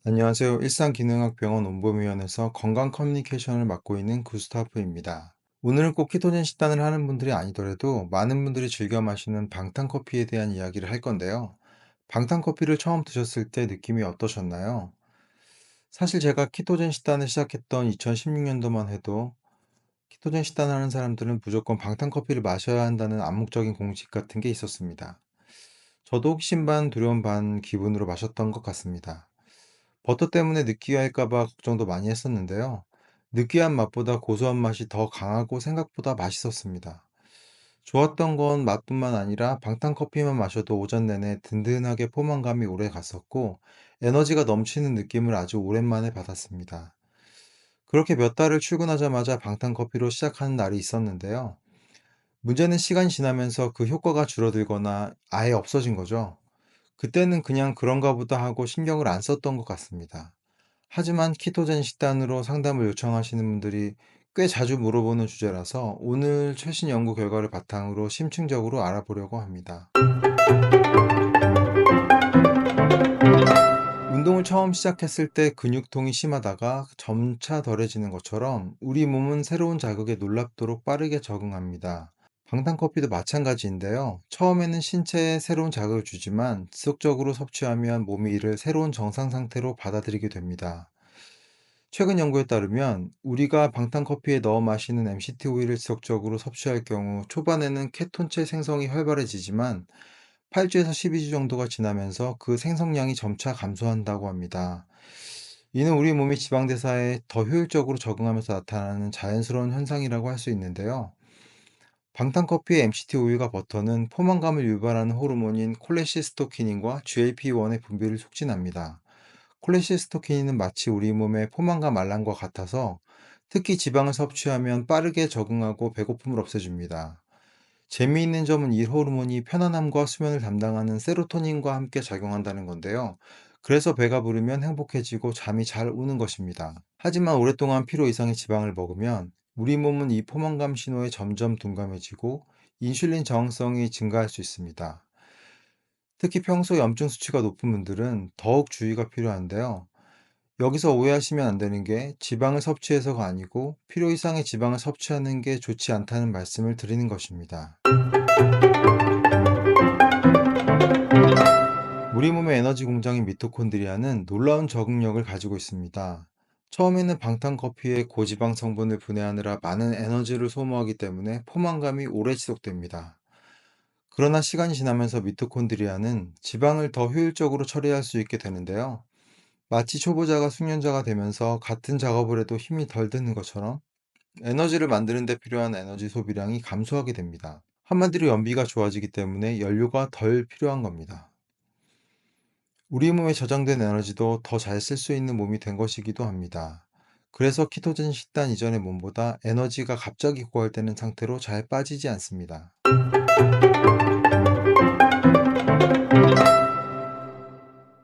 안녕하세요. 일상기능학 병원 온보미원에서 건강 커뮤니케이션을 맡고 있는 구스타프입니다. 오늘은 꼭 키토젠 식단을 하는 분들이 아니더라도 많은 분들이 즐겨 마시는 방탄커피에 대한 이야기를 할 건데요. 방탄커피를 처음 드셨을 때 느낌이 어떠셨나요? 사실 제가 키토젠 식단을 시작했던 2016년도만 해도 키토젠 식단을 하는 사람들은 무조건 방탄커피를 마셔야 한다는 암묵적인 공식 같은 게 있었습니다. 저도 혹신 반 두려움 반 기분으로 마셨던 것 같습니다. 버터 때문에 느끼할까 봐 걱정도 많이 했었는데요. 느끼한 맛보다 고소한 맛이 더 강하고 생각보다 맛있었습니다. 좋았던 건 맛뿐만 아니라 방탄커피만 마셔도 오전 내내 든든하게 포만감이 오래 갔었고 에너지가 넘치는 느낌을 아주 오랜만에 받았습니다. 그렇게 몇 달을 출근하자마자 방탄커피로 시작하는 날이 있었는데요. 문제는 시간이 지나면서 그 효과가 줄어들거나 아예 없어진 거죠. 그때는 그냥 그런가 보다 하고 신경을 안 썼던 것 같습니다. 하지만 키토젠 식단으로 상담을 요청하시는 분들이 꽤 자주 물어보는 주제라서 오늘 최신 연구 결과를 바탕으로 심층적으로 알아보려고 합니다. 운동을 처음 시작했을 때 근육통이 심하다가 점차 덜해지는 것처럼 우리 몸은 새로운 자극에 놀랍도록 빠르게 적응합니다. 방탄커피도 마찬가지인데요. 처음에는 신체에 새로운 자극을 주지만 지속적으로 섭취하면 몸이 이를 새로운 정상 상태로 받아들이게 됩니다. 최근 연구에 따르면 우리가 방탄커피에 넣어 마시는 MCT 오일을 지속적으로 섭취할 경우 초반에는 케톤체 생성이 활발해지지만 8주에서 12주 정도가 지나면서 그 생성량이 점차 감소한다고 합니다. 이는 우리 몸이 지방 대사에 더 효율적으로 적응하면서 나타나는 자연스러운 현상이라고 할 수 있는데요. 방탄커피의 MCT 오일과 버터는 포만감을 유발하는 호르몬인 콜레시스토키닌과 GLP-1의 분비를 촉진합니다. 콜레시스토키닌은 마치 우리 몸의 포만감 알람과 같아서 특히 지방을 섭취하면 빠르게 적응하고 배고픔을 없애줍니다. 재미있는 점은 이 호르몬이 편안함과 수면을 담당하는 세로토닌과 함께 작용한다는 건데요. 그래서 배가 부르면 행복해지고 잠이 잘 오는 것입니다. 하지만 오랫동안 필요 이상의 지방을 먹으면 우리 몸은 이 포만감 신호에 점점 둔감해지고 인슐린 저항성이 증가할 수 있습니다. 특히 평소 염증 수치가 높은 분들은 더욱 주의가 필요한데요. 여기서 오해하시면 안 되는 게 지방을 섭취해서가 아니고 필요 이상의 지방을 섭취하는 게 좋지 않다는 말씀을 드리는 것입니다. 우리 몸의 에너지 공장인 미토콘드리아는 놀라운 적응력을 가지고 있습니다. 처음에는 방탄커피의 고지방 성분을 분해하느라 많은 에너지를 소모하기 때문에 포만감이 오래 지속됩니다. 그러나 시간이 지나면서 미토콘드리아는 지방을 더 효율적으로 처리할 수 있게 되는데요. 마치 초보자가 숙련자가 되면서 같은 작업을 해도 힘이 덜 드는 것처럼 에너지를 만드는 데 필요한 에너지 소비량이 감소하게 됩니다. 한마디로 연비가 좋아지기 때문에 연료가 덜 필요한 겁니다. 우리 몸에 저장된 에너지도 더 잘 쓸 수 있는 몸이 된 것이기도 합니다. 그래서 키토젠 식단 이전의 몸보다 에너지가 갑자기 고갈되는 상태로 잘 빠지지 않습니다.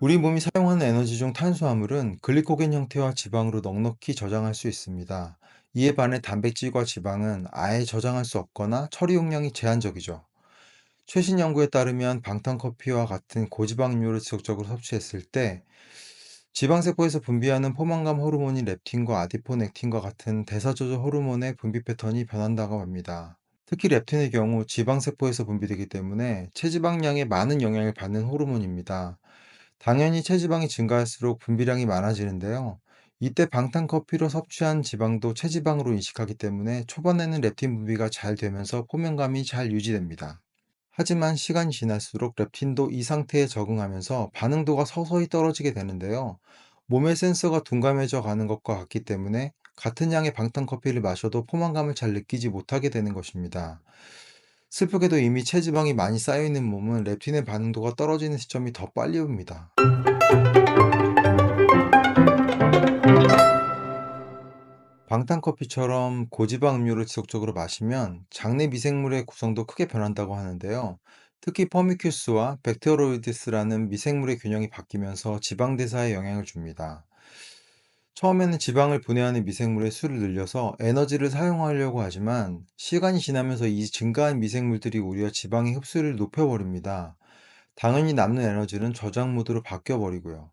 우리 몸이 사용하는 에너지 중 탄수화물은 글리코겐 형태와 지방으로 넉넉히 저장할 수 있습니다. 이에 반해 단백질과 지방은 아예 저장할 수 없거나 처리 용량이 제한적이죠. 최신 연구에 따르면 방탄커피와 같은 고지방류를 지속적으로 섭취했을 때 지방세포에서 분비하는 포만감 호르몬인 렙틴과 아디포넥틴과 같은 대사조절 호르몬의 분비 패턴이 변한다고 합니다. 특히 렙틴의 경우 지방세포에서 분비되기 때문에 체지방량에 많은 영향을 받는 호르몬입니다. 당연히 체지방이 증가할수록 분비량이 많아지는데요. 이때 방탄커피로 섭취한 지방도 체지방으로 인식하기 때문에 초반에는 렙틴 분비가 잘 되면서 포만감이 잘 유지됩니다. 하지만 시간이 지날수록 렙틴도 이 상태에 적응하면서 반응도가 서서히 떨어지게 되는데요. 몸의 센서가 둔감해져 가는 것과 같기 때문에 같은 양의 방탄커피를 마셔도 포만감을 잘 느끼지 못하게 되는 것입니다. 슬프게도 이미 체지방이 많이 쌓여있는 몸은 렙틴의 반응도가 떨어지는 시점이 더 빨리 옵니다. 방탄커피처럼 고지방 음료를 지속적으로 마시면 장내 미생물의 구성도 크게 변한다고 하는데요. 특히 퍼미큐스와 백테로이디스라는 미생물의 균형이 바뀌면서 지방 대사에 영향을 줍니다. 처음에는 지방을 분해하는 미생물의 수를 늘려서 에너지를 사용하려고 하지만 시간이 지나면서 이 증가한 미생물들이 오히려 지방의 흡수를 높여버립니다. 당연히 남는 에너지는 저장 모드로 바뀌어 버리고요.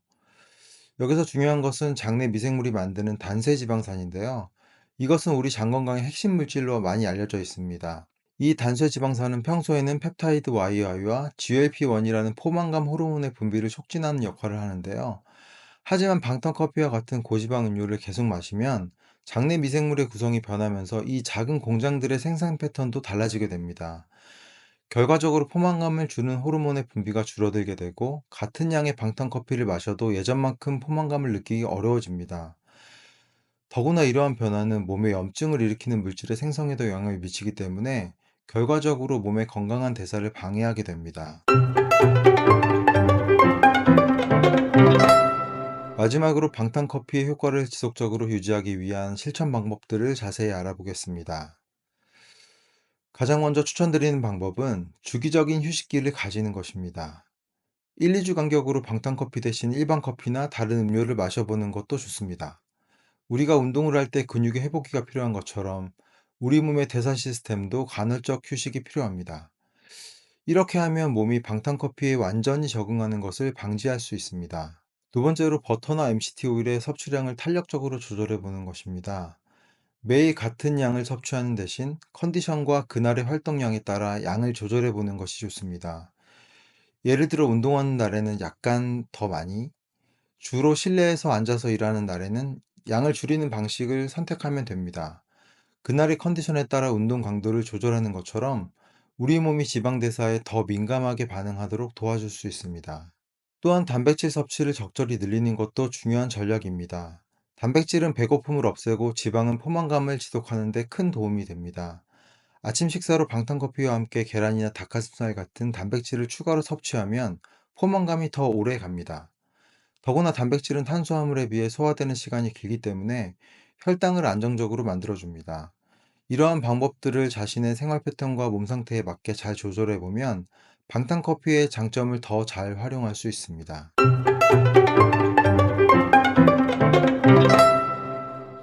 여기서 중요한 것은 장내 미생물이 만드는 단세지방산인데요. 이것은 우리 장 건강의 핵심 물질로 많이 알려져 있습니다. 이 단세지방산은 평소에는 펩타이드 YY와 GLP-1이라는 포만감 호르몬의 분비를 촉진하는 역할을 하는데요. 하지만 방탄커피와 같은 고지방 음료를 계속 마시면 장내 미생물의 구성이 변하면서 이 작은 공장들의 생산 패턴도 달라지게 됩니다. 결과적으로 포만감을 주는 호르몬의 분비가 줄어들게 되고 같은 양의 방탄커피를 마셔도 예전만큼 포만감을 느끼기 어려워집니다. 더구나 이러한 변화는 몸에 염증을 일으키는 물질의 생성에도 영향을 미치기 때문에 결과적으로 몸의 건강한 대사를 방해하게 됩니다. 마지막으로 방탄커피의 효과를 지속적으로 유지하기 위한 실천 방법들을 자세히 알아보겠습니다. 가장 먼저 추천드리는 방법은 주기적인 휴식기를 가지는 것입니다. 1-2주 간격으로 방탄커피 대신 일반 커피나 다른 음료를 마셔보는 것도 좋습니다. 우리가 운동을 할 때 근육의 회복기가 필요한 것처럼 우리 몸의 대사 시스템도 간헐적 휴식이 필요합니다. 이렇게 하면 몸이 방탄커피에 완전히 적응하는 것을 방지할 수 있습니다. 두 번째로 버터나 MCT 오일의 섭취량을 탄력적으로 조절해 보는 것입니다. 매일 같은 양을 섭취하는 대신 컨디션과 그날의 활동량에 따라 양을 조절해 보는 것이 좋습니다. 예를 들어 운동하는 날에는 약간 더 많이, 주로 실내에서 앉아서 일하는 날에는 양을 줄이는 방식을 선택하면 됩니다. 그날의 컨디션에 따라 운동 강도를 조절하는 것처럼 우리 몸이 지방 대사에 더 민감하게 반응하도록 도와줄 수 있습니다. 또한 단백질 섭취를 적절히 늘리는 것도 중요한 전략입니다. 단백질은 배고픔을 없애고 지방은 포만감을 지속하는 데 큰 도움이 됩니다. 아침 식사로 방탄커피와 함께 계란이나 닭가슴살 같은 단백질을 추가로 섭취하면 포만감이 더 오래 갑니다. 더구나 단백질은 탄수화물에 비해 소화되는 시간이 길기 때문에 혈당을 안정적으로 만들어줍니다. 이러한 방법들을 자신의 생활 패턴과 몸 상태에 맞게 잘 조절해 보면 방탄커피의 장점을 더 잘 활용할 수 있습니다.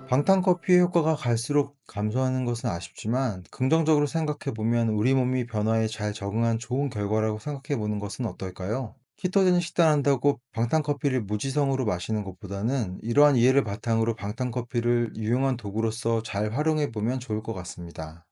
방탄커피의 효과가 갈수록 감소하는 것은 아쉽지만 긍정적으로 생각해 보면 우리 몸이 변화에 잘 적응한 좋은 결과라고 생각해 보는 것은 어떨까요? 키토제닉 식단한다고 방탄커피를 무지성으로 마시는 것보다는 이러한 이해를 바탕으로 방탄커피를 유용한 도구로서 잘 활용해 보면 좋을 것 같습니다.